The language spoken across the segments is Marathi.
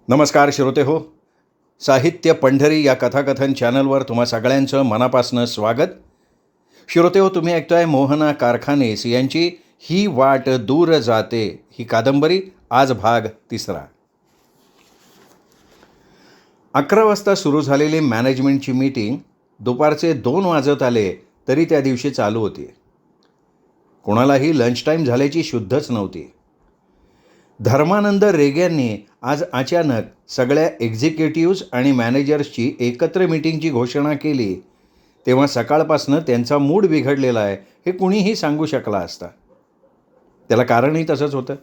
नमस्कार श्रोते हो. साहित्य पंढरी या कथाकथन चॅनलवर तुम्हा सगळ्यांचं मनापासून स्वागत. श्रोते हो, तुम्ही ऐकतोय मोहना कारखानेस यांची ही वाट दूर जाते ही कादंबरी. आज भाग 3. 11 वाजता सुरू झालेली मॅनेजमेंटची मीटिंग दुपारचे 2 वाजत आले तरी त्या दिवशी चालू होती. कोणालाही लंच टाईम झाल्याची शुद्धच नव्हती. धर्मानंद रेग्यांनी आज अचानक सगळ्या एक्झिक्युटिव्ह्ज आणि मॅनेजर्सची एकत्र मीटिंगची घोषणा केली तेव्हा सकाळपासनं त्यांचा मूड बिघडलेला आहे हे कुणीही सांगू शकला असता. त्याला कारणही तसंच होतं.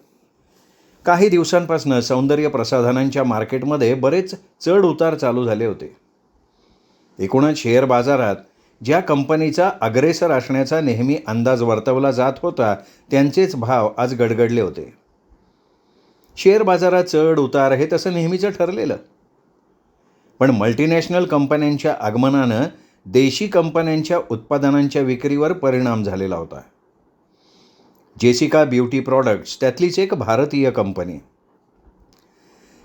काही दिवसांपासून सौंदर्य प्रसाधनांच्या मार्केटमध्ये बरेच चढ उतार चालू झाले होते. एकूणच शेअर बाजारात ज्या कंपनीचा अग्रेसर असण्याचा नेहमी अंदाज वर्तवला जात होता त्यांचेच भाव आज गडगडले होते. शेअर बाजारात चढ उतार हे तसं नेहमीचं ठरलेलं, पण मल्टीनॅशनल कंपन्यांच्या आगमनानं देशी कंपन्यांच्या उत्पादनांच्या विक्रीवर परिणाम झालेला होता. जेसिका ब्युटी प्रॉडक्ट्स त्यातलीच एक भारतीय कंपनी.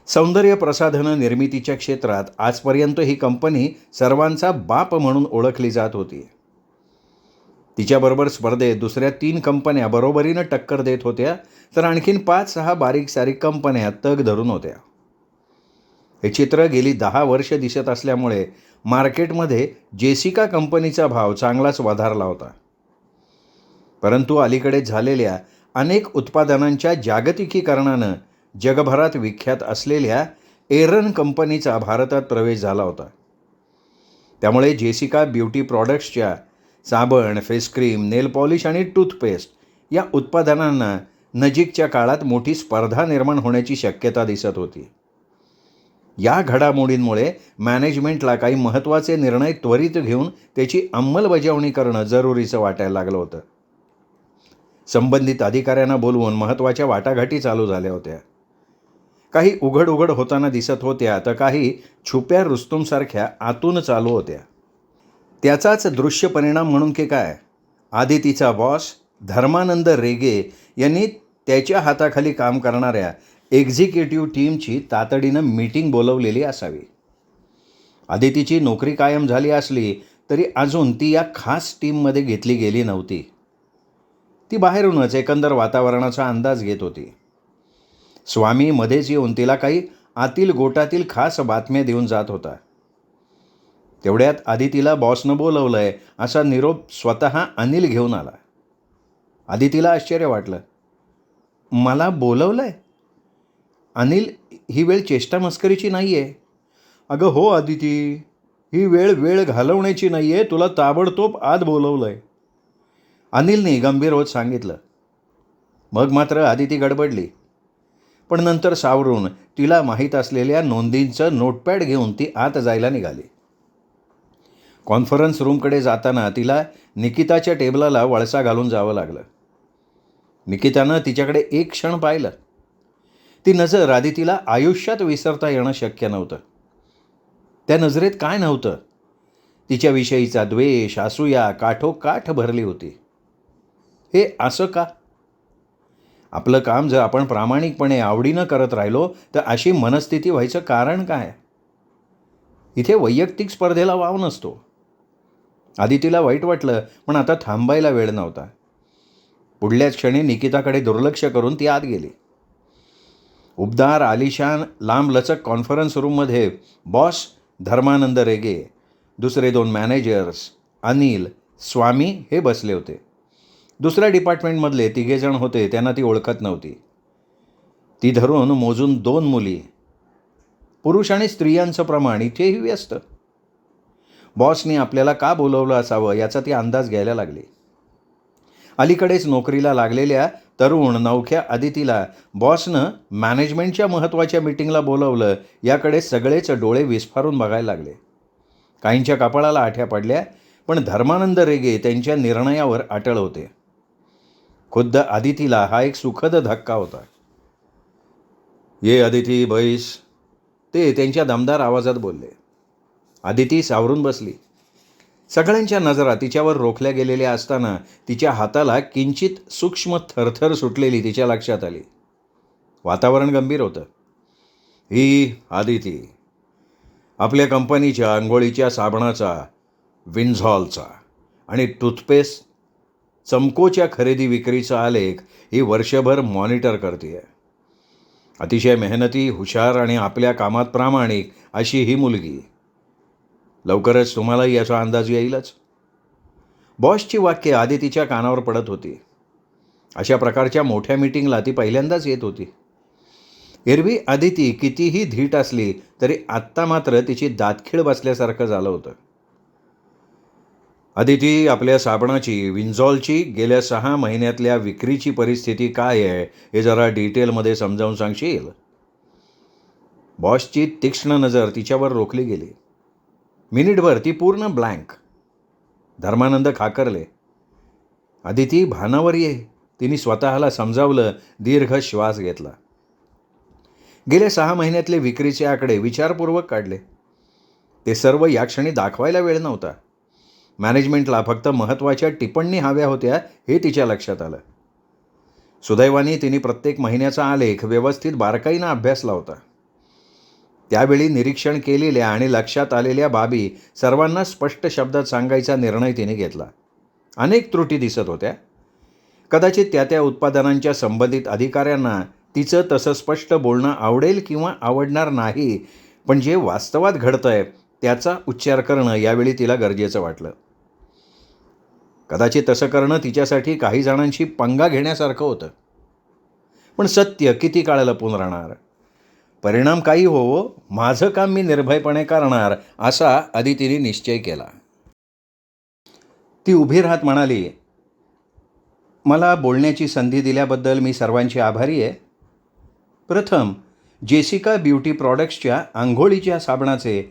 सौंदर्य प्रसाधनं निर्मितीच्या क्षेत्रात आजपर्यंत ही कंपनी सर्वांचा बाप म्हणून ओळखली जात होती. तिच्याबरोबर स्पर्धेत दुसऱ्या 3 कंपन्या बरोबरीनं टक्कर देत होत्या, तर आणखीन 5-6 बारीक सारीक कंपन्या तग धरून होत्या. हे चित्र गेली 10 वर्ष दिसत असल्यामुळे मार्केटमध्ये जेसिका कंपनीचा भाव चांगलाच वधारला होता. परंतु अलीकडे झालेल्या अनेक उत्पादनांच्या जागतिकीकरणानं जगभरात विख्यात असलेल्या एरन कंपनीचा भारतात प्रवेश झाला होता. त्यामुळे जेसिका ब्युटी प्रॉडक्ट्सच्या साबण, फेसक्रीम, नेल पॉलिश आणि टूथपेस्ट या उत्पादनांना नजीकच्या काळात मोठी स्पर्धा निर्माण होण्याची शक्यता दिसत होती. या घडामोडींमुळे मॅनेजमेंटला काही महत्त्वाचे निर्णय त्वरित घेऊन त्याची अंमलबजावणी करणं जरुरीचं वाटायला लागलं होतं. संबंधित अधिकाऱ्यांना बोलवून महत्त्वाच्या वाटाघाटी चालू झाल्या होत्या. काही उघड होताना दिसत होत्या, तर काही छुप्या रुस्तुमसारख्या आतून चालू होत्या. त्याचाच दृश्य परिणाम म्हणून की काय, आदितीचा बॉस धर्मानंद रेगे यांनी त्याच्या हाताखाली काम करणाऱ्या एक्झिक्युटिव्ह टीमची तातडीनं मीटिंग बोलवलेली असावी. आदितीची नोकरी कायम झाली असली तरी अजून ती या खास टीममध्ये घेतली गेली नव्हती. ती बाहेरूनच एकंदर वातावरणाचा अंदाज घेत होती. स्वामी मध्येच येऊन तिला काही आतील गोटातील खास बातम्या देऊन जात होता. तेवढ्यात आदितीला बॉसनं बोलवलंय असा निरोप स्वतः अनिल घेऊन आला. आदितीला आश्चर्य वाटलं. मला बोलवलंय? अनिल, ही वेळ चेष्टा मस्करीची नाही आहे. अगं हो आदिती, ही वेळ घालवण्याची नाही आहे, तुला ताबडतोब आत बोलवलंय, अनिलने गंभीर होत सांगितलं. मग मात्र आदिती गडबडली, पण नंतर सावरून तिला माहीत असलेल्या नोंदींचं नोटपॅड घेऊन ती आत जायला निघाली. कॉन्फरन्स रूमकडे जाताना तिला निकिताच्या टेबलाला वळसा घालून जावं लागलं. निकितानं तिच्याकडे एक क्षण पाहिलं. ती नजर आदितीला आयुष्यात विसरता येणं शक्य नव्हतं. त्या नजरेत काय नव्हतं, तिच्याविषयीचा द्वेष, असूया काठोकाठ भरली होती. हे असं का? आपलं काम जर आपण प्रामाणिकपणे आवडीनं करत राहिलो तर अशी मनस्थिती व्हायचं कारण काय? इथे वैयक्तिक स्पर्धेला वाव नसतो. आदितीला वाईट वाटलं, पण आता थांबायला वेळ नव्हता. पुढल्याच क्षणी निकिताकडे दुर्लक्ष करून ती आत गेली. उबदार, आलिशान, लांबलचक कॉन्फरन्स रूममध्ये बॉस धर्मानंद रेगे, दुसरे 2 मॅनेजर्स, अनिल, स्वामी हे बसले होते. दुसऱ्या डिपार्टमेंटमधले 3 जण होते, त्यांना ती ओळखत नव्हती. ती धरून मोजून 2 मुली. पुरुष आणि स्त्रियांचं प्रमाण इथेही व्यस्त. बॉसनी आपल्याला का बोलवलं असावं याचा ती अंदाज घ्यायला लागली. अलीकडेच नोकरीला लागलेल्या तरुण नवख्या आदितीला बॉसनं मॅनेजमेंटच्या महत्त्वाच्या मीटिंगला बोलवलं याकडे सगळेच डोळे विस्फारून बघायला लागले. काहींच्या कपाळाला आठ्या पडल्या, पण धर्मानंद रेगे त्यांच्या निर्णयावर अटळ होते. खुद्द आदितीला हा एक सुखद धक्का होता. ये आदिती बैस, ते त्यांच्या दमदार आवाजात बोलले. आदिती सावरून बसली. सगळ्यांच्या नजरा तिच्यावर रोखल्या गेलेल्या असताना तिच्या हाताला किंचित सूक्ष्म थरथर सुटलेली तिच्या लक्षात आली. वातावरण गंभीर होतं. ही आदिती आपल्या कंपनीच्या अंघोळीच्या साबणाचा, विन्झॉलचा आणि टूथपेस्ट चमकोच्या खरेदी विक्रीचा आलेख ही वर्षभर मॉनिटर करते. अतिशय मेहनती, हुशार आणि आपल्या कामात प्रामाणिक अशी ही मुलगी. लवकरच तुम्हालाही याचा अंदाज येईलच. बॉसची वाक्ये आदितीच्या कानावर पडत होती. अशा प्रकारच्या मोठ्या मीटिंगला ती पहिल्यांदाच येत होती. एरवी आदिती कितीही धीट असली तरी आत्ता मात्र तिची दातखीळ बसल्यासारखं झालं होतं. आदिती, आपल्या साबणाची, विन्झॉलची गेल्या 6 महिन्यातल्या विक्रीची परिस्थिती काय आहे हे जरा डिटेलमध्ये समजावून सांगशील? बॉसची तीक्ष्ण नजर तिच्यावर रोखली गेली. मिनिटभर ती पूर्ण ब्लँक. धर्मानंद खाकरले. आदिती, भानावर ये, तिने स्वतःला समजावलं. दीर्घ श्वास घेतला. गेल्या 6 महिन्यातले विक्रीचे आकडे विचारपूर्वक काढले. ते सर्व या क्षणी दाखवायला वेळ नव्हता. मॅनेजमेंटला फक्त महत्त्वाच्या टिप्पणी हव्या होत्या हे तिच्या लक्षात आलं. सुदैवाने तिने प्रत्येक महिन्याचा आलेख व्यवस्थित बारकाईनं अभ्यासला होता. त्यावेळी निरीक्षण केलेल्या आणि लक्षात आलेल्या बाबी सर्वांना स्पष्ट शब्दात सांगायचा निर्णय तिने घेतला. अनेक त्रुटी दिसत होत्या. कदाचित त्या उत्पादनांच्या संबंधित अधिकाऱ्यांना तिचं तसं स्पष्ट बोलणं आवडेल किंवा आवडणार नाही, पण जे वास्तवात घडतंय त्याचा उच्चार करणं यावेळी तिला गरजेचं वाटलं. कदाचित तसं करणं तिच्यासाठी काही जणांशी पंगा घेण्यासारखं होतं. पण सत्य किती काळ लपून राहणार? परिणाम काही होवो, माझं काम मी निर्भयपणे करणार असा आदितीने निश्चय केला. ती उभी राहत म्हणाली, मला बोलण्याची संधी दिल्याबद्दल मी सर्वांची आभारी आहे. प्रथम जेसिका ब्युटी प्रॉडक्ट्सच्या अंघोळीच्या साबणाचे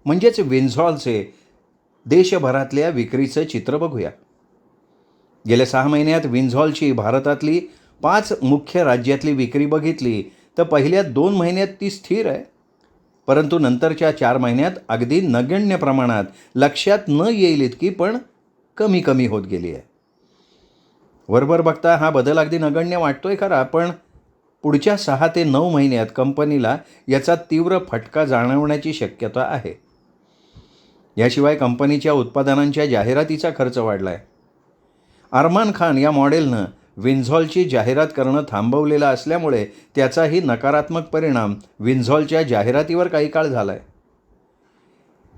म्हणजेच विन्झॉलचे देशभरातल्या विक्रीचं चित्र बघूया. गेल्या 6 महिन्यात विन्झॉलची भारतातली 5 मुख्य राज्यातली विक्री बघितली तर पहिल्या 2 महिन्यात ती स्थिर आहे, परंतु नंतरच्या 4 महिन्यात अगदी नगण्य प्रमाणात, लक्षात न येईल इतकी पण कमी कमी होत गेली आहे. वरवर बघता हा बदल अगदी नगण्य वाटतोय खरा, पण पुढच्या 6 ते 9 महिन्यात कंपनीला याचा तीव्र फटका जाणवण्याची शक्यता आहे. याशिवाय कंपनीच्या उत्पादनांच्या जाहिरातीचा खर्च वाढला आहे. अरमान खान या मॉडेलनं विन्झॉलची जाहिरात करणं थांबवलेलं असल्यामुळे त्याचाही नकारात्मक परिणाम विन्झॉलच्या जाहिरातीवर काही काळ झाला आहे.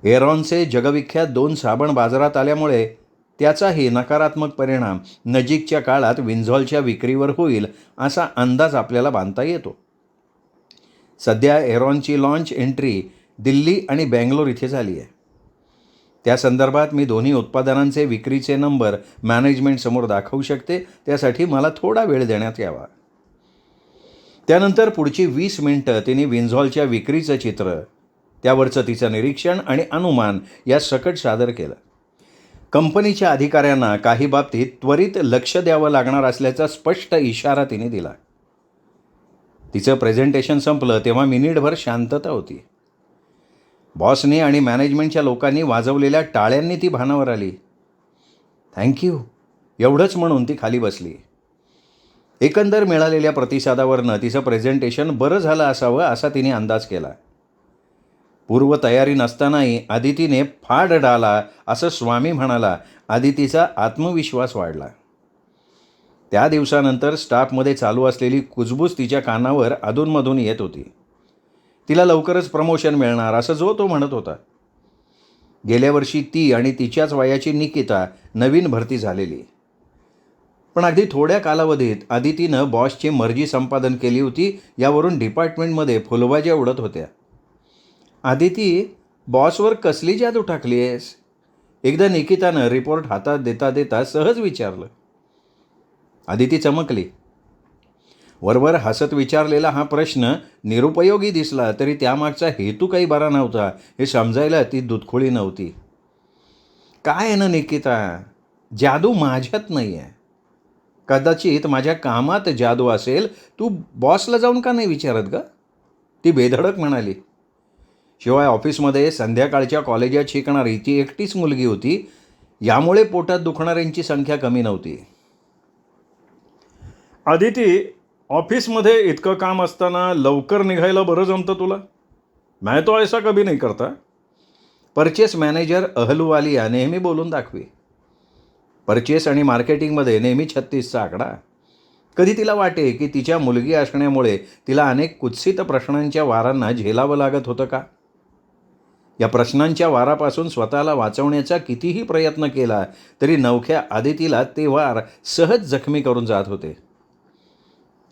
एरॉनचे जगविख्यात 2 साबण बाजारात आल्यामुळे त्याचाही नकारात्मक परिणाम नजीकच्या काळात विन्झॉलच्या विक्रीवर होईल असा अंदाज आपल्याला बांधता येतो. सध्या एरॉनची लॉन्च एंट्री दिल्ली आणि बेंगलोर इथे झाली आहे. त्या संदर्भात मी दोन्ही उत्पादनांचे विक्रीचे नंबर मॅनेजमेंटसमोर दाखवू शकते. त्यासाठी मला थोडा वेळ देण्यात यावा. त्यानंतर पुढची 20 मिनिटं तिने विन्झॉलच्या विक्रीचं चित्र, त्यावरचं तिचं निरीक्षण आणि अनुमान या सकट सादर केलं. कंपनीच्या अधिकाऱ्यांना काही बाबतीत त्वरित लक्ष द्यावं लागणार असल्याचा स्पष्ट इशारा तिने दिला. तिचं प्रेझेंटेशन संपलं तेव्हा मिनिटभर शांतता होती. बॉसने आणि मॅनेजमेंटच्या लोकांनी वाजवलेल्या टाळ्यांनी ती भानावर आली. थँक्यू एवढंच म्हणून ती खाली बसली. एकंदर मिळालेल्या प्रतिसादावरनं तिचं प्रेझेंटेशन बरं झालं असावं असा तिने अंदाज केला. पूर्वतयारी नसतानाही आदितीने फाड डाला असं स्वामी म्हणाला. आदितीचा आत्मविश्वास वाढला. त्या दिवसानंतर स्टाफमध्ये चालू असलेली कुजबूज तिच्या कानावर अधूनमधून येत होती. तिला लवकरच प्रमोशन मिळणार असं जो तो म्हणत होता. गेल्या वर्षी ती आणि तिच्याच वयाची निकिता नवीन भरती झालेली. पण अगदी थोड्या कालावधीत आदितीनं बॉसची मर्जी संपादन केली होती. यावरून डिपार्टमेंटमध्ये फुलबाज्या उडत होत्या. आदिती, बॉसवर कसली जादू टाकली आहेस? एकदा निकितानं रिपोर्ट हातात देता देता सहज विचारलं. आदिती चमकली. वरवर हसत विचारलेला हा प्रश्न निरुपयोगी दिसला तरी त्यामागचा हेतू काही बरा नव्हता हे समजायला ती दुधखोळी नव्हती. काय आहे ना निकिता, जादू माझ्यात नाही आहे. कदाचित माझ्या कामात जादू असेल. तू बॉसला जाऊन का नाही विचारत ग? ती बेधडक म्हणाली. शिवाय ऑफिसमध्ये संध्याकाळच्या कॉलेजात शिकणारी ती एकटीच मुलगी होती. यामुळे पोटात दुखणाऱ्यांची संख्या कमी नव्हती. आदिती, ऑफिसमध्ये इतकं काम असताना लवकर निघायला बरं जमतं तुला? मैं तो ऐसा कभी नहीं करता. परचेस मॅनेजर अहलुवालिया नेहमी बोलून दाखवी. परचेस आणि मार्केटिंगमध्ये नेहमी 36चा आकडा. कधी तिला वाटे की तिच्या मुलगी असण्यामुळे तिला अनेक कुत्सित प्रश्नांच्या वारांना झेलावं लागत होतं का? या प्रश्नांच्या वारापासून स्वतःला वाचवण्याचा कितीही प्रयत्न केला तरी नवख्या आदितीला ते वार सहज जखमी करून जात होते.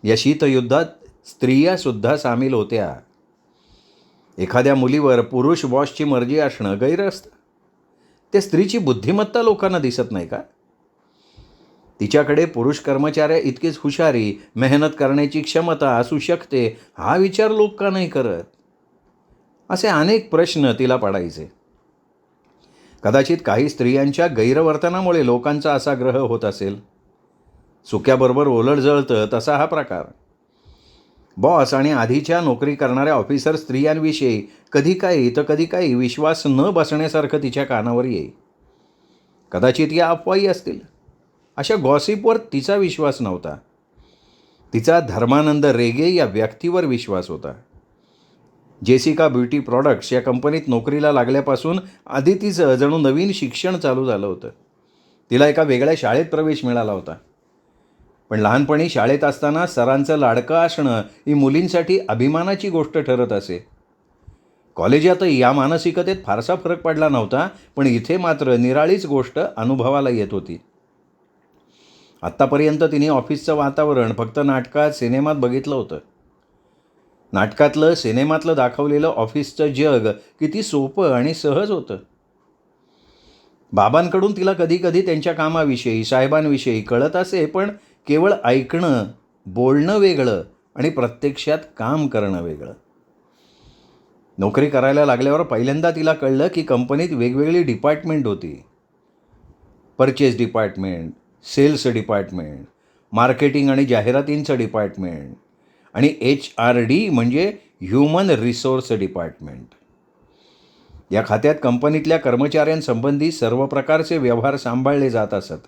या शीतयुद्धात स्त्रियासुद्धा सामील होत्या. एखाद्या मुलीवर पुरुष बॉसची मर्जी असणं गैर असतं. त्या स्त्रीची बुद्धिमत्ता लोकांना दिसत नाही का? तिच्याकडे पुरुष कर्मचाऱ्या इतकीच हुशारी, मेहनत करण्याची क्षमता असू शकते हा विचार लोक का नाही करत? असे अनेक प्रश्न तिला पडायचे. कदाचित काही स्त्रियांच्या गैरवर्तनामुळे लोकांचा असा ग्रह होत असेल. सुक्याबरोबर ओलट जळतं तसा हा प्रकार. बॉस आणि आधीच्या नोकरी करणाऱ्या ऑफिसर स्त्रियांविषयी कधी काही विश्वास न बसण्यासारखं तिच्या कानावर येई. कदाचित या अफवाही असतील. अशा गॉसिपवर तिचा विश्वास नव्हता. तिचा धर्मानंद रेगे या व्यक्तीवर विश्वास होता. जेसिका ब्युटी प्रॉडक्ट्स या कंपनीत नोकरीला लागल्यापासून आदितीचं जणू नवीन शिक्षण चालू झालं होतं. तिला एका वेगळ्या शाळेत प्रवेश मिळाला होता. पण लहानपणी शाळेत असताना सरांचं लाडकं असणं ही मुलींसाठी अभिमानाची गोष्ट ठरत असे. कॉलेजातही या मानसिकतेत फारसा फरक पडला नव्हता, पण इथे मात्र निराळीच गोष्ट अनुभवाला येत होती. आत्तापर्यंत तिने ऑफिसचं वातावरण फक्त नाटकात, सिनेमात बघितलं होतं. नाटकातलं, सिनेमातलं दाखवलेलं ऑफिसचं जग किती सोपं आणि सहज होतं. बाबांकडून तिला कधी त्यांच्या कामाविषयी, साहेबांविषयी कळत असे, पण केवळ ऐकणं, बोलणं वेगळं आणि प्रत्यक्षात काम करणं वेगळं. नोकरी करायला लागल्यावर पहिल्यांदा तिला कळलं की कंपनीत वेगवेगळी डिपार्टमेंट होती. Purchase department, sales department, marketing आणि जाहिरातींचं डिपार्टमेंट आणि HRD म्हणजे ह्युमन रिसोर्स डिपार्टमेंट. या खात्यात कंपनीतल्या कर्मचाऱ्यांसंबंधी सर्व प्रकारचे व्यवहार सांभाळले जात असत.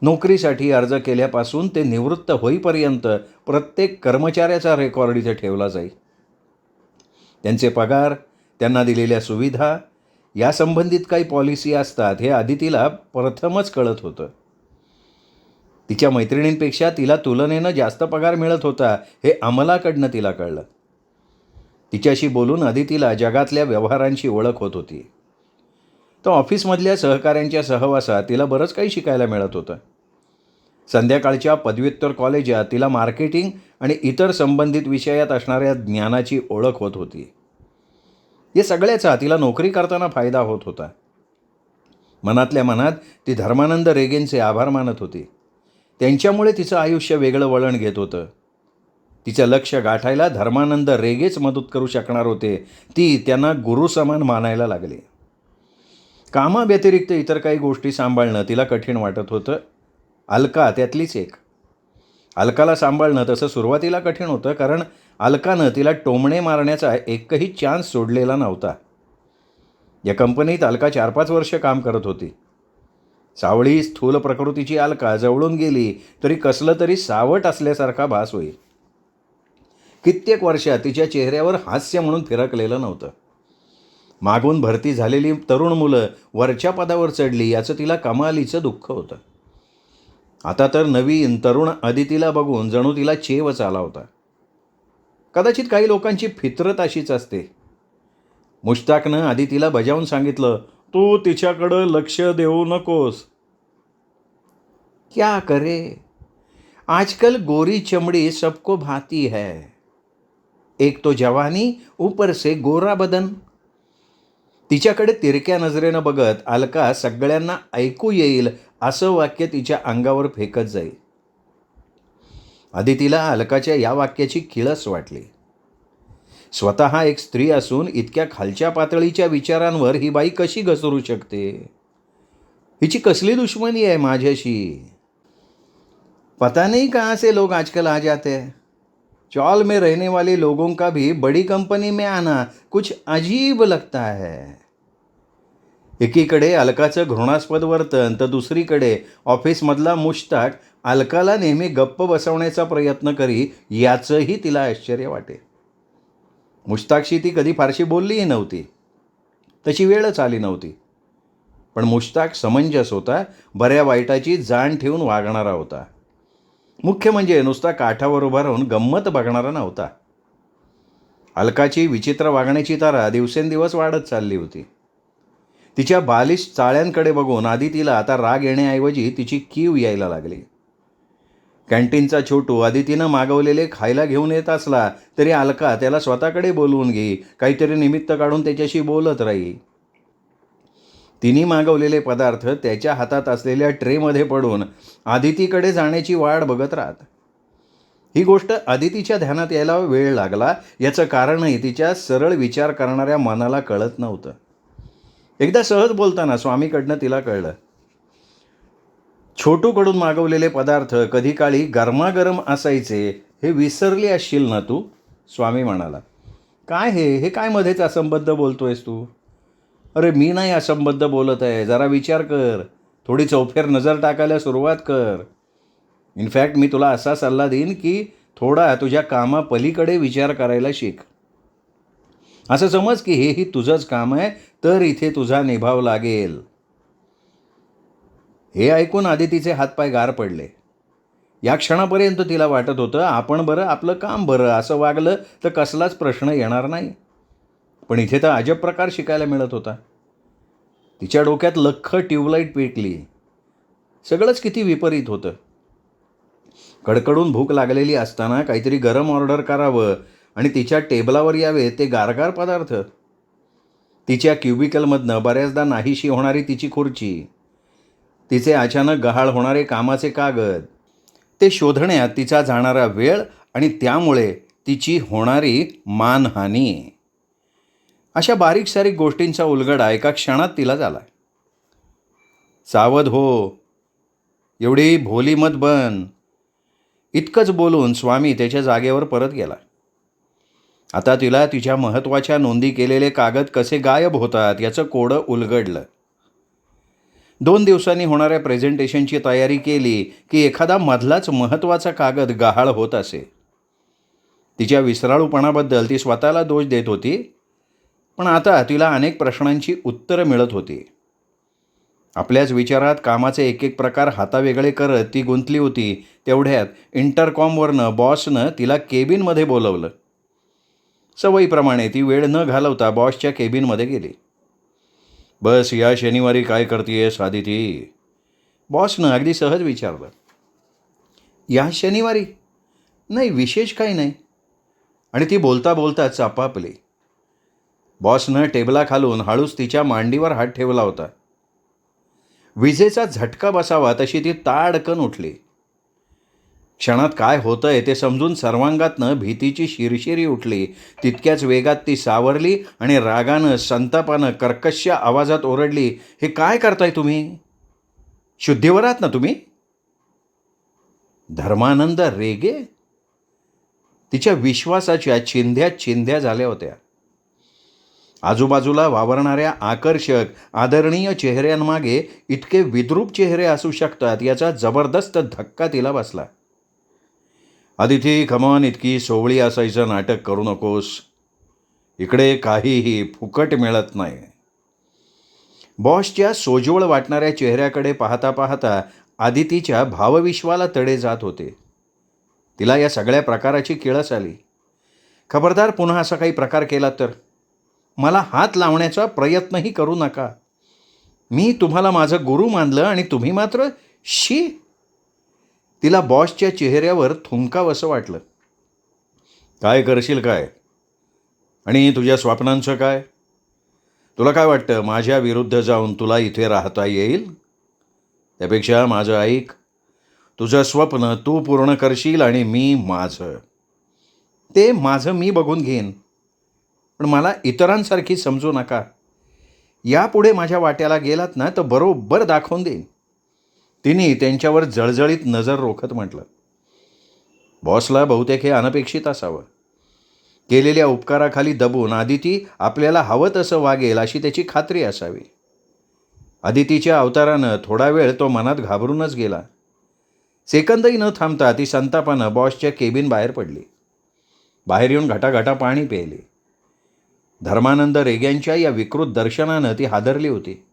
नोकरीसाठी अर्ज केल्यापासून ते निवृत्त होईपर्यंत प्रत्येक कर्मचाऱ्याचा रेकॉर्ड इथे ठेवला जाई. त्यांचे पगार, त्यांना दिलेल्या सुविधा, यासंबंधित काही पॉलिसी असतात हे आदितीला प्रथमच कळत होतं. तिच्या मैत्रिणींपेक्षा तिला तुलनेनं जास्त पगार मिळत होता हे अमलाकडनं तिला कळलं. तिच्याशी बोलून आदितीला जगातल्या व्यवहारांची ओळख होत होती. तर ऑफिसमधल्या सहकाऱ्यांच्या सहवासात तिला बरंच काही शिकायला मिळत होतं. संध्याकाळच्या पदव्युत्तर कॉलेजात तिला मार्केटिंग आणि इतर संबंधित विषयात असणाऱ्या ज्ञानाची ओळख होत होती. या सगळ्याचा तिला नोकरी करताना फायदा होत होता. मनातल्या मनात ती धर्मानंद रेगेंचे आभार मानत होती. त्यांच्यामुळे तिचं आयुष्य वेगळं वळण घेत होतं. तिचं लक्ष गाठायला धर्मानंद रेगेच मदत करू शकणार होते. ती त्यांना गुरुसमान मानायला लागली. कामाव्यतिरिक्त इतर काही गोष्टी सांभाळणं तिला कठीण वाटत होतं. अलका त्यातलीच एक. अलकाला सांभाळणं तसं सुरुवातीला कठीण होतं, कारण अलकानं तिला टोमणे मारण्याचा एकही चान्स सोडलेला नव्हता. या कंपनीत अलका 4-5 वर्ष काम करत होती. सावळी स्थूल प्रकृतीची अलका जवळून गेली तरी कसलं तरी सावट असल्यासारखा भास होई. कित्येक वर्षात तिच्या चेहऱ्यावर हास्य म्हणून फिरकलेलं नव्हतं. मागून भरती झालेली तरुण मुलं वरच्या पदावर चढली याचं तिला कमालीचं दुःख होतं. आता तर नवीन तरुण आदितीला बघून जणू तिला चेवच आला होता. कदाचित काही लोकांची फितरत अशीच असते. मुश्ताकनं आदितीला बजावून सांगितलं, तू तिच्याकडं लक्ष देऊ नकोस. क्या करे, आजकल गोरी चमड़ी सबको भाती है. एक तो जवानी, ऊपर से गोरा बदन. तिच्याकडे तिरक्या नजरेनं बघत अलका सगळ्यांना ऐकू येईल असं वाक्य तिच्या अंगावर फेकत जाई. आदितीला अलकाच्या या वाक्याची किळस वाटली. स्वतः एक स्त्री असून इतक्या खालच्या पातळीच्या विचारांवर ही बाई कशी घसरू शकते? हिची कसली दुश्मनी आहे माझ्याशी? पता नहीं कहाँ से लोग आजकल आ जाते हैं. चौल में रहने वाले लोगों का भी बड़ी कंपनी में आना कुछ अजीब लगता है. एकीकडे अलकाचं घृणास्पद वर्तन तर दुसरीकडे ऑफिसमधला मुश्ताक अलकाला नेहमी गप्प बसवण्याचा प्रयत्न करी, याचंही तिला आश्चर्य वाटे. मुश्ताकशी ती कधी फारशी बोललीही नव्हती. तशी वेळच आली नव्हती. पण मुश्ताक समंजस होता, बऱ्या वाईटाची जाण ठेवून वागणारा होता. मुख्य म्हणजे नुसता काठावर उभा राहून गंमत बघणारा नव्हता. अलकाची विचित्र वागण्याची तारा दिवसेंदिवस वाढत चालली होती. तिच्या बालिश चाळ्यांकडे बघून आदितीला आता राग येण्याऐवजी तिची कीव यायला लागली. कॅन्टीनचा छोटू आदितीनं मागवलेले खायला घेऊन येत असला तरी अलका त्याला स्वतःकडे बोलवून घे, काहीतरी निमित्त काढून त्याच्याशी बोलत राही. तिने मागवलेले पदार्थ त्याच्या हातात असलेल्या ट्रेमध्ये पडून आदितीकडे जाण्याची वाट बघत राहत. ही गोष्ट आदितीच्या ध्यानात यायला वेळ लागला. याचं कारणही तिच्या सरळ विचार करणाऱ्या मनाला कळत नव्हतं. एकदा सहज बोलताना स्वामीकडनं तिला कळलं. छोटूकडून मागवलेले पदार्थ कधी काळी गरमागरम असायचे हे विसरली असशील ना तू, स्वामी म्हणाला. काय हे काय मध्येच असंबद्ध बोलतोयस तू? अरे मी नाही असंबद्ध बोलत आहे, जरा विचार कर, थोडी चौफेर नजर टाकायला सुरुवात कर. इनफॅक्ट मी तुला असा सल्ला देईन की थोडा तुझ्या कामापलीकडे विचार करायला शिक. असं समज की हेही तुझंच काम आहे, तर इथे तुझा निभाव लागेल. हे ऐकून आदितीचे हातपाय गार पडले. या क्षणापर्यंत तिला वाटत होतं आपण बरं, आपलं काम बरं, असं वागलं तर कसलाच प्रश्न येणार नाही. पण इथे तर अजब प्रकार शिकायला मिळत होता. तिच्या डोक्यात लख्ख ट्यूबलाईट पेटली. सगळंच किती विपरीत होतं. कडकडून भूक लागलेली असताना काहीतरी गरम ऑर्डर करावं आणि तिच्या टेबलावर यावे ते गारगार पदार्थ. तिच्या क्युबिकलमधनं बऱ्याचदा नाहीशी होणारी तिची खुर्ची, तिचे अचानक गहाळ होणारे कामाचे कागद, ते शोधण्यात तिचा जाणारा वेळ आणि त्यामुळे तिची होणारी मानहानी, अशा बारीक सारीक गोष्टींचा उलगडा एका क्षणात तिला झाला. सावध हो, एवढी भोली मत बन, इतकंच बोलून स्वामी त्याच्या जागेवर परत गेला. आता तिला तिच्या महत्त्वाच्या नोंदी केलेले कागद कसे गायब होतात याचं कोडं उलगडलं. 2 दिवसांनी होणाऱ्या प्रेझेंटेशनची तयारी केली की एखादा मधलाच महत्त्वाचा कागद गहाळ होत असे. तिच्या विसराळूपणाबद्दल ती स्वतःला दोष देत होती. पण आता तिला अनेक प्रश्नांची उत्तरं मिळत होती. आपल्याच विचारात कामाचे एक एक प्रकार हातावेगळे करत ती गुंतली होती. तेवढ्यात इंटरकॉमवरनं बॉसनं तिला केबिनमध्ये बोलवलं. सवयीप्रमाणे ती वेळ न घालवता बॉसच्या केबिनमध्ये गेली. बस, या शनिवारी काय करतेयस आदिती? बॉसनं अगदी सहज विचारलं. या शनिवारी? नाही, विशेष काही नाही. आणि ती बोलता बोलता चापापली. बॉसनं टेबलाखालून हळूच तिच्या मांडीवर हात ठेवला होता. विजेचा झटका बसावा तशी ती ताडकन उठली. क्षणात काय होतंय ते समजून सर्वांगातनं भीतीची शिरशिरी उठली. तितक्याच वेगात ती सावरली आणि रागानं, संतापानं, कर्कश आवाजात ओरडली, हे काय करताय तुम्ही? शुद्धीवर आहात ना तुम्ही? धर्मानंद रेगे? तिच्या विश्वासाच्या चिंध्या चिंध्या झाल्या होत्या. आजूबाजूला वावरणाऱ्या आकर्षक, आदरणीय चेहऱ्यांमागे इतके विद्रूप चेहरे असू शकतात याचा जबरदस्त धक्का तिला बसला. आदिती, कमॉन, इतकी सोवळी असायचं नाटक करू नकोस. इकडे काहीही फुकट मिळत नाही. बॉसच्या सोज्वळ वाटणाऱ्या चेहऱ्याकडे पाहता पाहता आदितीच्या भावविश्वाला तडे जात होते. तिला या सगळ्या प्रकाराची किळस आली. खबरदार, पुन्हा असा काही प्रकार केला तर मला हात लावण्याचा प्रयत्नही करू नका. मी तुम्हाला माझं गुरु मानलं आणि तुम्ही मात्र शी. तिला बॉसच्या चेहऱ्यावर थुंकावंसं वाटलं. काय करशील काय? आणि तुझ्या स्वप्नांचं काय? तुला काय वाटतं माझ्या विरुद्ध जाऊन तुला इथे राहता येईल? त्यापेक्षा माझं ऐक. तुझं स्वप्न तू पूर्ण करशील आणि मी माझं. ते माझं मी बघून घेईन, पण मला इतरांसारखी समजू नका. यापुढे माझ्या वाट्याला गेलात ना तर बरोबर दाखवून देईन. तिने त्यांच्यावर जळजळीत नजर रोखत म्हटलं. बॉसला बहुतेक हे अनपेक्षित असावं. केलेल्या उपकाराखाली दबून आदिती आपल्याला हवं तसं वागेल अशी त्याची खात्री असावी. अदितीच्या अवतारानं थोडा वेळ तो मनात घाबरूनच गेला. सेकंदही न थांबता ती संतापानं बॉसच्या केबिन बाहेर पडली. बाहेर येऊन घटाघटा पाणी प्यायली. धर्मानंद रेग्यांच्या या विकृत दर्शनानं ती हादरली होती.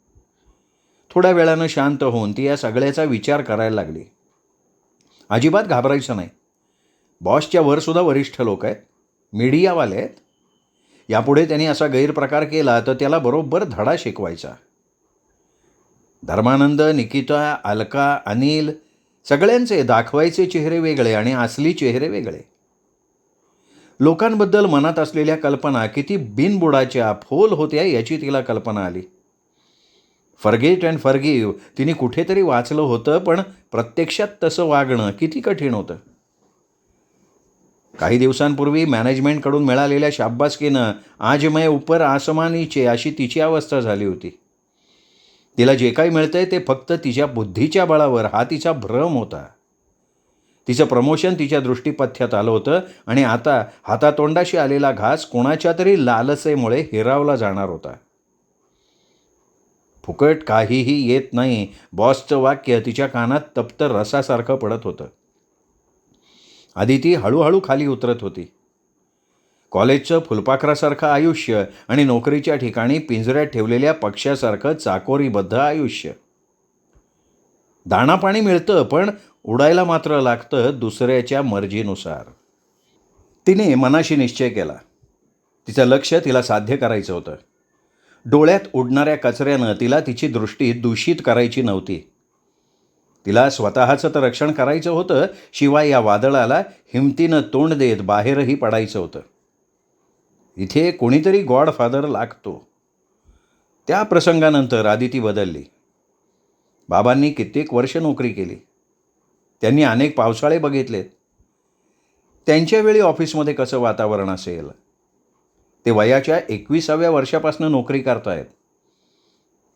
थोड्या वेळानं शांत होऊन ती या सगळ्याचा विचार करायला लागली. अजिबात घाबरायचं नाही. बॉसच्या वरसुद्धा वरिष्ठ लोक आहेत, मीडियावाले आहेत. यापुढे त्यांनी असा गैरप्रकार केला तर त्याला बरोबर धडा शिकवायचा. धर्मानंद, निकिता, अलका, अनिल सगळ्यांचे दाखवायचे चेहरे वेगळे आणि असली चेहरे वेगळे. लोकांबद्दल मनात असलेल्या कल्पना किती बिनबुडाच्या फोल होत्या याची तिला कल्पना आली. फॉरगेट अँड फॉरगिव्ह तिने कुठेतरी वाचलं होतं, पण प्रत्यक्षात तसं वागणं किती कठीण होतं. काही दिवसांपूर्वी मॅनेजमेंटकडून मिळालेल्या शाब्बासकीनं आज मैं ऊपर आसमां नीचे अशी तिची अवस्था झाली होती. तिला जे काही मिळतंय ते फक्त तिच्या बुद्धीच्या बळावर, हा तिचा भ्रम होता. तिचं प्रमोशन तिच्या दृष्टीपथ्यात आलं होतं आणि आता हातातोंडाशी आलेला घास कोणाच्या तरी लालसेमुळे हिरावला जाणार होता. फुकट काहीही येत नाही, बॉसचं वाक्य तिच्या कानात तप्त रसासारखं पडत होतं. आदिती हळूहळू खाली उतरत होती. कॉलेजचं फुलपाखरासारखं आयुष्य आणि नोकरीच्या ठिकाणी पिंजऱ्यात ठेवलेल्या पक्ष्यासारखं चाकोरीबद्ध आयुष्य. दाणापाणी मिळतं, पण उडायला मात्र लागतं दुसऱ्याच्या मर्जीनुसार. तिने मनाशी निश्चय केला. तिचं लक्ष तिला साध्य करायचं होतं. डोळ्यात उडणाऱ्या कचऱ्यानं तिला तिची दृष्टी दूषित करायची नव्हती. तिला स्वतःचं तर रक्षण करायचं होतं, शिवाय या वादळाला हिमतीनं तोंड देत बाहेरही पडायचं होतं. इथे कोणीतरी गॉडफादर लागतो. त्या प्रसंगानंतर आदिती बदलली. बाबांनी कित्येक वर्ष नोकरी केली. त्यांनी अनेक पावसाळे बघितलेत. त्यांच्या वेळी ऑफिसमध्ये कसं वातावरण असेल. ते वयाच्या 21व्या वर्षापासून नोकरी करतायत.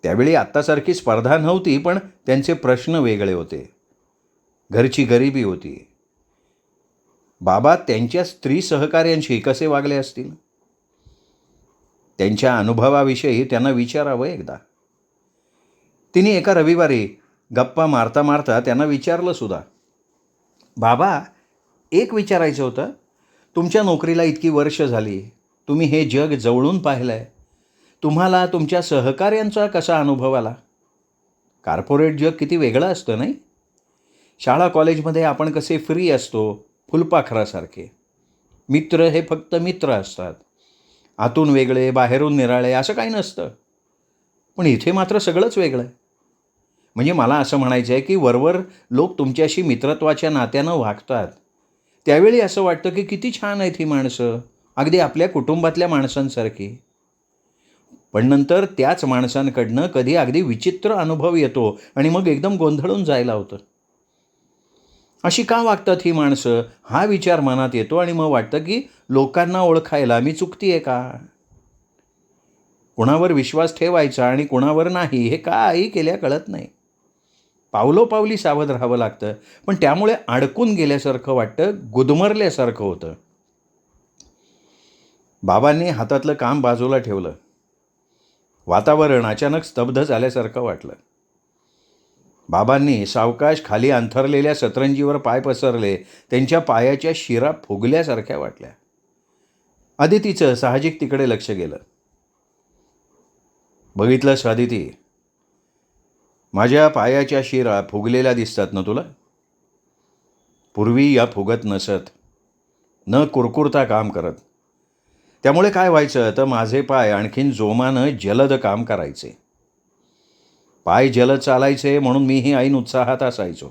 त्यावेळी आत्तासारखी स्पर्धा नव्हती, पण त्यांचे प्रश्न वेगळे होते. घरची गरिबी होती. बाबा त्यांच्या स्त्री सहकाऱ्यांशी कसे वागले असतील. त्यांच्या अनुभवाविषयी त्यांना विचारावं एकदा. तिने एका रविवारी गप्पा मारता मारता त्यांना विचारलं सुद्धा, बाबा, एक विचारायचं होतं. तुमच्या नोकरीला इतकी वर्ष झाली, तुम्ही हे जग जवळून पाहिलं आहे. तुम्हाला तुमच्या सहकाऱ्यांचा कसा अनुभव आला. कॉर्पोरेट जग किती वेगळं असतं नाही. शाळा कॉलेजमध्ये आपण कसे फ्री असतो, फुलपाखरासारखे. मित्र हे फक्त मित्र असतात. आतून वेगळे, बाहेरून निराळे असं काही नसतं. पण इथे मात्र सगळंच वेगळं आहे. म्हणजे मला असं म्हणायचं आहे की वरवर लोक तुमच्याशी मित्रत्वाच्या नात्यानं वागतात. त्यावेळी असं वाटतं की किती छान आहेत ही माणसं, अगदी आपल्या कुटुंबातल्या माणसांसारखी. पण नंतर त्याच माणसांकडनं कधी अगदी विचित्र अनुभव येतो आणि मग एकदम गोंधळून जायला होतं. अशी का वागतात ही माणसं, हा विचार मनात येतो आणि मग वाटतं की लोकांना ओळखायला मी चुकतीये का. कुणावर विश्वास ठेवायचा आणि कुणावर नाही हे काही केल्या कळत नाही. पावलोपावली सावध राहावं लागतं, पण त्यामुळे अडकून गेल्यासारखं वाटतं, गुदमरल्यासारखं होतं. बाबांनी हातातलं काम बाजूला ठेवलं. वातावरण अचानक स्तब्ध झाल्यासारखं वाटलं. बाबांनी सावकाश खाली अंथरलेल्या सतरंजीवर पाय पसरले. त्यांच्या पायाच्या शिरा फुगल्यासारख्या वाटल्या. अदितीचं साहजिक तिकडे लक्ष गेलं. बघितलंस अदिती, माझ्या पायाच्या शिरा फुगलेल्या दिसतात ना तुला. पूर्वी या फुगत नसत, न कुरकुरता काम करत. त्यामुळे काय व्हायचं तर माझे पाय आणखीन जोमानं जलद काम करायचे. पाय जलद चालायचे म्हणून मीही ऐन उत्साहात असायचो.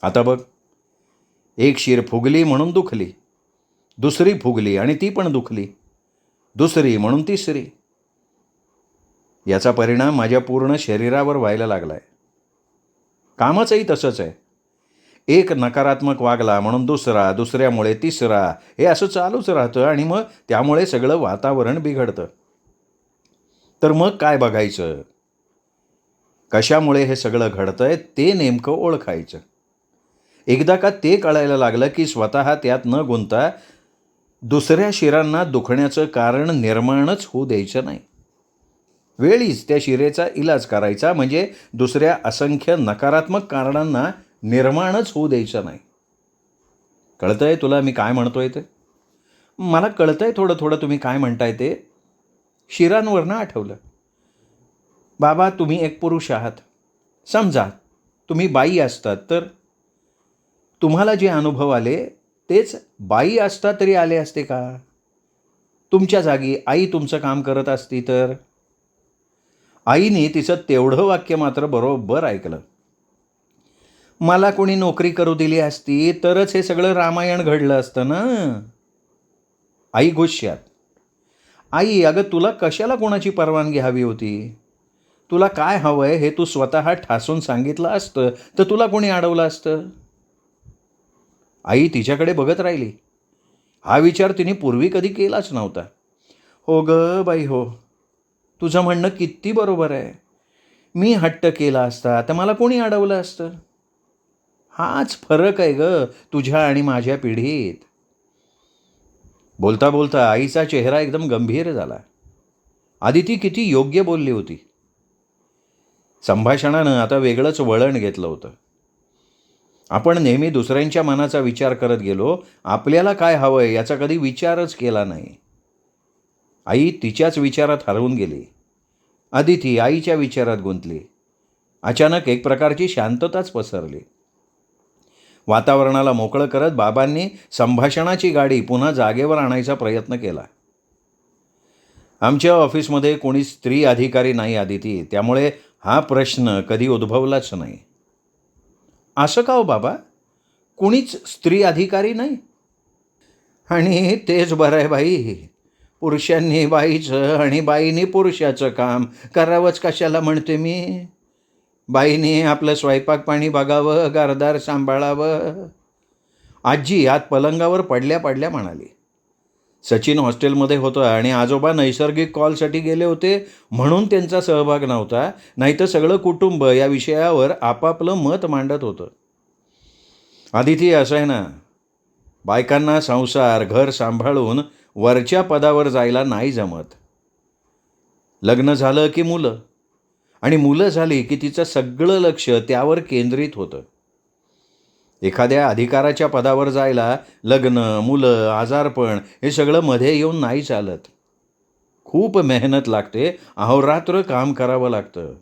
आता बघ, एक शीर फुगली म्हणून दुखली, दुसरी फुगली आणि ती पण दुखली, दुसरी म्हणून तिसरी. याचा परिणाम माझ्या पूर्ण शरीरावर व्हायला लागलाय. कामचंही तसंच आहे. एक नकारात्मक वागला म्हणून दुसरा, दुसऱ्यामुळे तिसरा, हे असं चालूच राहतं आणि मग त्यामुळे सगळं वातावरण बिघडतं. तर मग काय बघायचं, कशामुळे हे सगळं घडतंय ते नेमकं ओळखायचं. एकदा का ते कळायला लागलं की स्वतः त्यात न गुंतता दुसऱ्या शिरांना दुखण्याचं कारण निर्माणच होऊ द्यायचं नाही. वेळीच त्या शिरेचा इलाज करायचा, म्हणजे दुसऱ्या असंख्य नकारात्मक कारणांना निर्माणच होऊ द्यायचं नाही. कळतंय तुला मी काय म्हणतोय ते? मला कळतंय थोडं थोडं तुम्ही काय म्हणताय ते. शिरांवरनं आठवलं. बाबा, तुम्ही एक पुरुष आहात. समजा तुम्ही बाई असतात तर तुम्हाला जे अनुभव आले तेच बाई असता तरी आले असते का? तुमच्या जागी आई तुमचं काम करत असती तर? आईने तिचं तेवढं वाक्य मात्र बरोबर ऐकलं. मला कोणी नोकरी करू दिली असती तरच हे सगळं रामायण घडलं असतं ना. आई गुस्स्यात. आई, अगं तुला कशाला कोणाची परवानगी हवी होती? तुला काय हवंय हे तू स्वतः ठासून सांगितलं असतं तर तुला कोणी अडवलं असतं? आई तिच्याकडे बघत राहिली. हा विचार तिने पूर्वी कधी केलाच नव्हता. हो ग बाई हो, तुझं म्हणणं किती बरोबर आहे. मी हट्ट केला असता तर मला कोणी अडवलं असतं? हाच फरक आहे ग तुझ्या आणि माझ्या पिढीत. बोलता बोलता आईचा चेहरा एकदम गंभीर झाला. आदिती किती योग्य बोलली होती. संभाषणानं आता वेगळंच वळण घेतलं होतं. आपण नेहमी दुसऱ्यांच्या मनाचा विचार करत गेलो, आपल्याला काय हवंय याचा कधी विचारच केला नाही. आई तिच्याच विचारात हरवून गेली. आदिती आईच्या विचारात गुंतली. अचानक एक प्रकारची शांतताच पसरली. वातावरणाला मोकळं करत बाबांनी संभाषणाची गाडी पुन्हा जागेवर आणायचा प्रयत्न केला. आमच्या ऑफिसमध्ये कोणी स्त्री अधिकारी नाही आदिती, त्यामुळे हा प्रश्न कधी उद्भवलाच नाही. असं का हो बाबा? कुणीच स्त्री अधिकारी नाही? आणि तेच बरं आहे बाई. पुरुषांनी बाईचं आणि बाईंनी पुरुषाचं काम करावंच कशाला म्हणते मी. बाईने आपलं स्वयंपाक पाणी बघावं, घरदार सांभाळावं. आजी आत पलंगावर पडल्या पडल्या म्हणाली. सचिन हॉस्टेलमध्ये होतं आणि आजोबा नैसर्गिक कॉलसाठी गेले होते म्हणून त्यांचा सहभाग नव्हता, नाहीतर सगळं कुटुंब या विषयावर आपापलं मत मांडत होतं. आदिती, असं आहे ना, बायकांना संसार घर सांभाळून वरच्या पदावर जायला नाही जमत. लग्न झालं की मुलं, आणि मुलं झाली की तिचं सगळं लक्ष त्यावर केंद्रित होतं. एखाद्या अधिकाराच्या पदावर जायला लग्न, मुलं, आजारपण हे सगळं मध्ये येऊन नाही चालत. खूप मेहनत लागते, अहोरात्र काम करावं लागतं.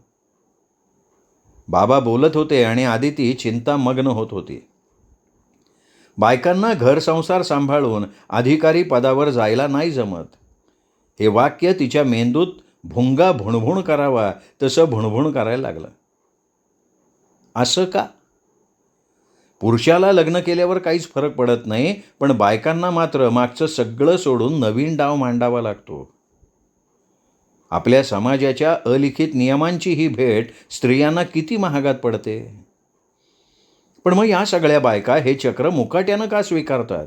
बाबा बोलत होते आणि आदिती चिंतामग्न होत होती. बायकांना घर संसार सांभाळून अधिकारी पदावर जायला नाही जमत. हे वाक्य तिच्या मेंदूत भुंगा भुणभुण करावा तसं भुणभुण करायला लागलं. असं का? पुरुषाला लग्न केल्यावर काहीच फरक पडत नाही, पण बायकांना मात्र मागचं सगळं सोडून नवीन डाव मांडावा लागतो. आपल्या समाजाच्या अलिखित नियमांची ही भेट स्त्रियांना किती महागात पडते. पण मग या सगळ्या बायका हे चक्र मुकाट्यानं का स्वीकारतात?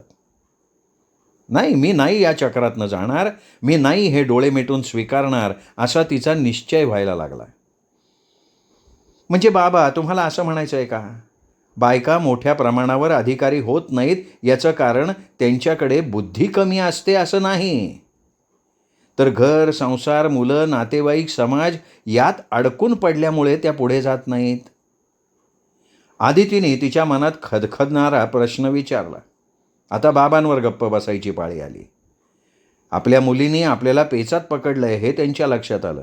नाही, मी नाही या चक्रातनं जाणार, मी नाही हे डोळे मिटून स्वीकारणार, असा तिचा निश्चय व्हायला लागला. म्हणजे बाबा, तुम्हाला असं म्हणायचं आहे का, बायका मोठ्या प्रमाणावर अधिकारी होत नाहीत याचं कारण त्यांच्याकडे बुद्धी कमी असते असं नाही, तर घर संसार मुलं नातेवाईक समाज यात अडकून पडल्यामुळे त्या पुढे जात नाहीत? आदितीने तिच्या मनात खदखदणारा प्रश्न विचारला. आता बाबांवर गप्प बसायची पाळी आली. आपल्या मुलीने आपल्याला पेचात पकडलंय हे त्यांच्या लक्षात आलं.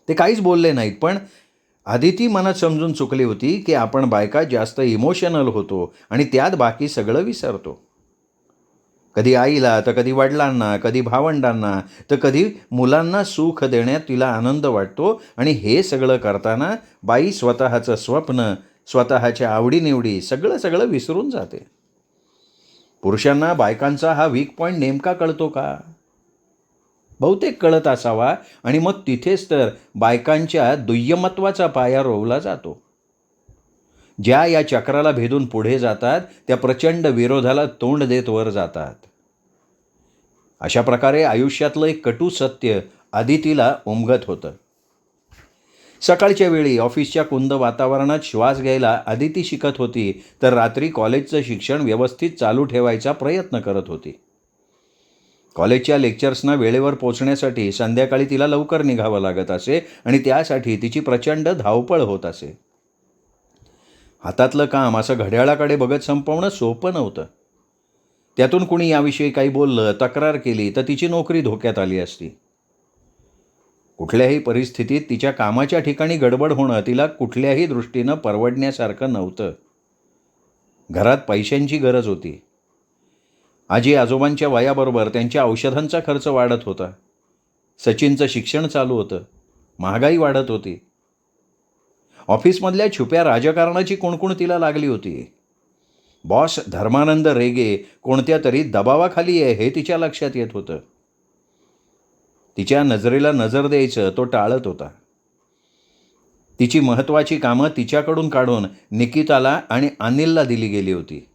ते काहीच बोलले नाहीत, पण आदिती मनात समजून चुकली होती की आपण बायका जास्त इमोशनल होतो आणि त्यात बाकी सगळं विसरतो. कधी आईला, तर कधी वडिलांना, कधी भावंडांना, तर कधी मुलांना सुख देण्यात तिला आनंद वाटतो, आणि हे सगळं करताना बाई स्वतःचं स्वप्न, स्वतःच्या आवडीनिवडी सगळं विसरून जाते. पुरुषांना बायकांचा हा वीक पॉईंट नेमका कळतो का? बहुतेक कळत असावा, आणि मग तिथेच तर बायकांच्या दुय्यमत्वाचा पाया रोवला जातो. ज्या या चक्राला भेदून पुढे जातात त्या प्रचंड विरोधाला तोंड देत वर जातात. अशा प्रकारे आयुष्यातलं एक कटू सत्य आदितीला उमगत होतं. सकाळच्या वेळी ऑफिसच्या कुंद वातावरणात श्वास घ्यायला आदिती शिकत होती, तर रात्री कॉलेजचं शिक्षण व्यवस्थित चालू ठेवायचा प्रयत्न करत होती. कॉलेजच्या लेक्चर्सना वेळेवर पोचण्यासाठी संध्याकाळी तिला लवकर निघावं लागत असे आणि त्यासाठी तिची प्रचंड धावपळ होत असे. हातातलं काम असं घड्याळाकडे बघत संपवणं सोपं नव्हतं. त्यातून कुणी याविषयी काही बोललं, तक्रार केली तर तिची नोकरी धोक्यात आली असती. कुठल्याही परिस्थितीत तिच्या कामाच्या ठिकाणी गडबड होणं तिला कुठल्याही दृष्टीनं परवडण्यासारखं नव्हतं. घरात पैशांची गरज होती. आजी आजोबांच्या वयाबरोबर त्यांच्या औषधांचा खर्च वाढत होता. सचिनचं शिक्षण चालू होतं. महागाई वाढत होती. ऑफिसमधल्या छुप्या राजकारणाची कुणकुण तिला लागली होती. बॉस धर्मानंद रेगे कोणत्या तरी दबावाखाली आहे हे तिच्या लक्षात येत होतं. तिच्या नजरेला नजर द्यायचं तो टाळत होता. तिची महत्त्वाची कामं तिच्याकडून काढून निकिताला आणि अनिलला दिली गेली होती.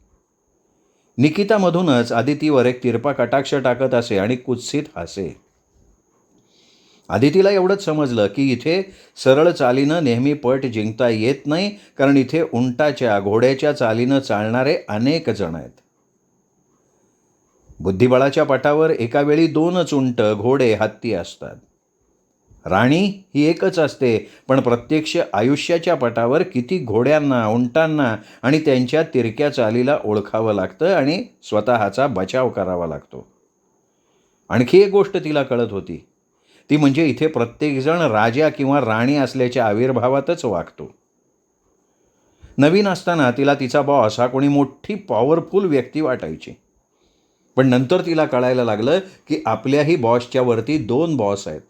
निकितामधूनच आदितीवर एक तिरपा कटाक्ष टाकत असे आणि कुत्सित हसे. आदितीला एवढंच समजलं की इथे सरळ चालीनं नेहमी पट जिंकता येत नाही, कारण इथे उंटाच्या घोड्याच्या चालीनं चालणारे अनेक जण आहेत. बुद्धिबळाच्या पटावर एका वेळी 2च उंट, घोडे, हत्ती असतात. राणी ही एकच असते, पण प्रत्यक्ष आयुष्याच्या पटावर किती घोड्यांना, उंटांना आणि त्यांच्या तिरक्या चालीला ओळखावं लागतं आणि स्वतःचा बचाव करावा लागतो. आणखी एक गोष्ट तिला कळत होती, ती म्हणजे इथे प्रत्येकजण राजा किंवा राणी असल्याच्या आविर्भावातच वागतो. नवीन असताना तिला तिचा बॉस हा कोणी मोठी पॉवरफुल व्यक्ती वाटायची. पण नंतर तिला कळायला लागलं की आपल्याही बॉसच्या वरती 2 बॉस आहेत.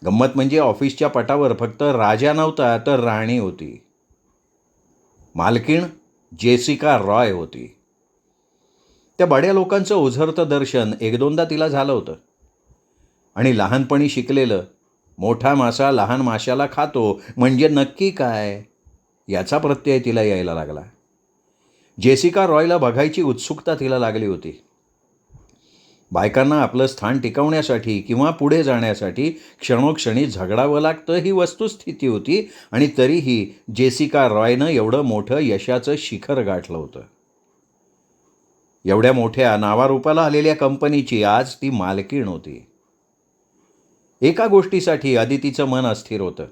गंमत म्हणजे ऑफिसच्या पटावर फक्त राजा नव्हता तर राणी होती. मालकीण जेसिका रॉय होती. त्या बड्या लोकांचं ओझरतं दर्शन 1-2दा तिला झालं होतं. आणि लहानपणी शिकलेलं मोठा मासा लहान माशाला खातो म्हणजे नक्की काय याचा प्रत्यय तिला यायला लागला. जेसिका रॉयला बघायची उत्सुकता तिला लागली होती. बायकांना आपलं स्थान टिकवण्यासाठी किंवा पुढे जाण्यासाठी क्षणोक्षणी झगडावं लागतं ही वस्तुस्थिती होती आणि तरीही जेसिका रॉयनं एवढं मोठं यशाचं शिखर गाठलं होतं. एवढ्या मोठ्या नावारूपाला आलेल्या कंपनीची आज ती मालकीण होती. एका गोष्टीसाठी आदितीचं मन अस्थिर होतं.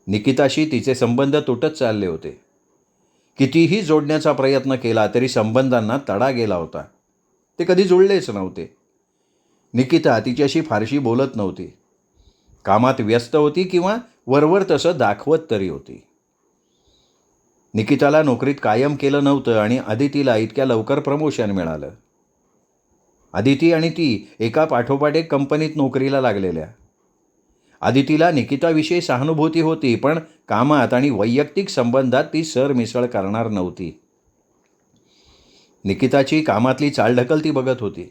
निकिताशी तिचे संबंध तुटत चालले होते. कितीही जोडण्याचा प्रयत्न केला तरी संबंधांना तडा गेला होता. ते कधी जुळलेच नव्हते. निकिता तिच्याशी फारशी बोलत नव्हती. कामात व्यस्त होती किंवा वरवर तसं दाखवत तरी होती. निकिताला नोकरीत कायम केलं नव्हतं आणि आदितीला इतक्या लवकर प्रमोशन मिळालं. आदिती आणि ती एका पाठोपाठ एक कंपनीत नोकरीला लागलेल्या. आदितीला निकिताविषयी सहानुभूती होती, पण कामात आणि वैयक्तिक संबंधात ती सरमिसळ करणार नव्हती. निकिताची कामातली चालढकल ती बघत होती.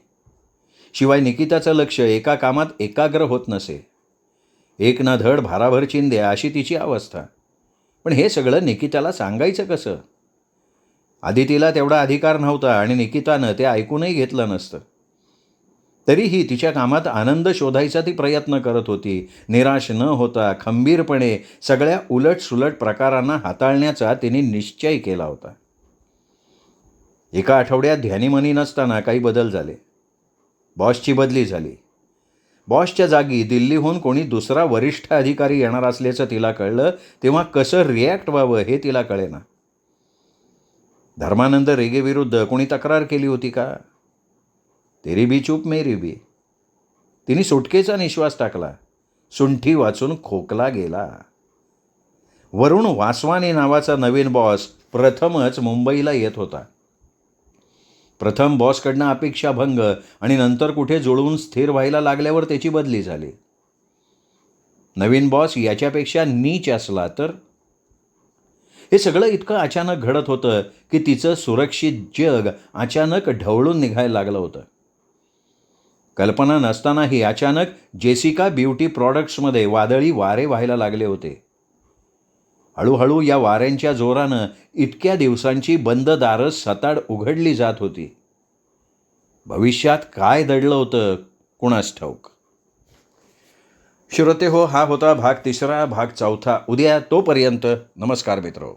शिवाय निकिताचं लक्ष एका कामात एकाग्र होत नसे. एक ना धड भाराभर चिंध्या अशी तिची अवस्था. पण हे सगळं निकिताला सांगायचं कसं? आदितीला तेवढा अधिकार नव्हता आणि निकितानं ते ऐकूनही घेतलं नसतं. तरीही तिच्या कामात आनंद शोधायचा ती प्रयत्न करत होती. निराश न होता खंबीरपणे सगळ्या उलटसुलट प्रकारांना हाताळण्याचा तिने निश्चय केला होता. एका आठवड्यात ध्यानीमनी नसताना काही बदल झाले. बॉसची बदली झाली. बॉसच्या जागी दिल्लीहून कोणी दुसरा वरिष्ठ अधिकारी येणार असल्याचं तिला कळलं तेव्हा कसं रिॲक्ट व्हावं हे तिला कळेना. धर्मानंद रेगेविरुद्ध कोणी तक्रार केली होती का? तेरी भी चूप मेरी भी. तिने सुटकेचा निश्वास टाकला. सुंठी वाचून खोकला गेला. वरुण वासवानी नावाचा नवीन बॉस प्रथमच मुंबईला येत होता. प्रथम बॉसकडनं अपेक्षाभंग आणि नंतर कुठे जुळवून स्थिर व्हायला लागल्यावर त्याची बदली झाली. नवीन बॉस याच्यापेक्षा नीच असला तर? हे सगळं इतकं अचानक घडत होतं की तिचं सुरक्षित जग अचानक ढवळून निघायला लागलं होतं. कल्पना नसतानाही अचानक जेसिका ब्युटी प्रॉडक्ट्समध्ये वादळी वारे व्हायला लागले होते. हळूहळू या वाऱ्यांच्या जोरानं इतक्या दिवसांची बंद दारं सताड उघडली जात होती. भविष्यात काय दडलं होतं कुणास ठाऊक. श्रोते हो, हा होता भाग 3. भाग 4 उद्या. तोपर्यंत नमस्कार मित्र.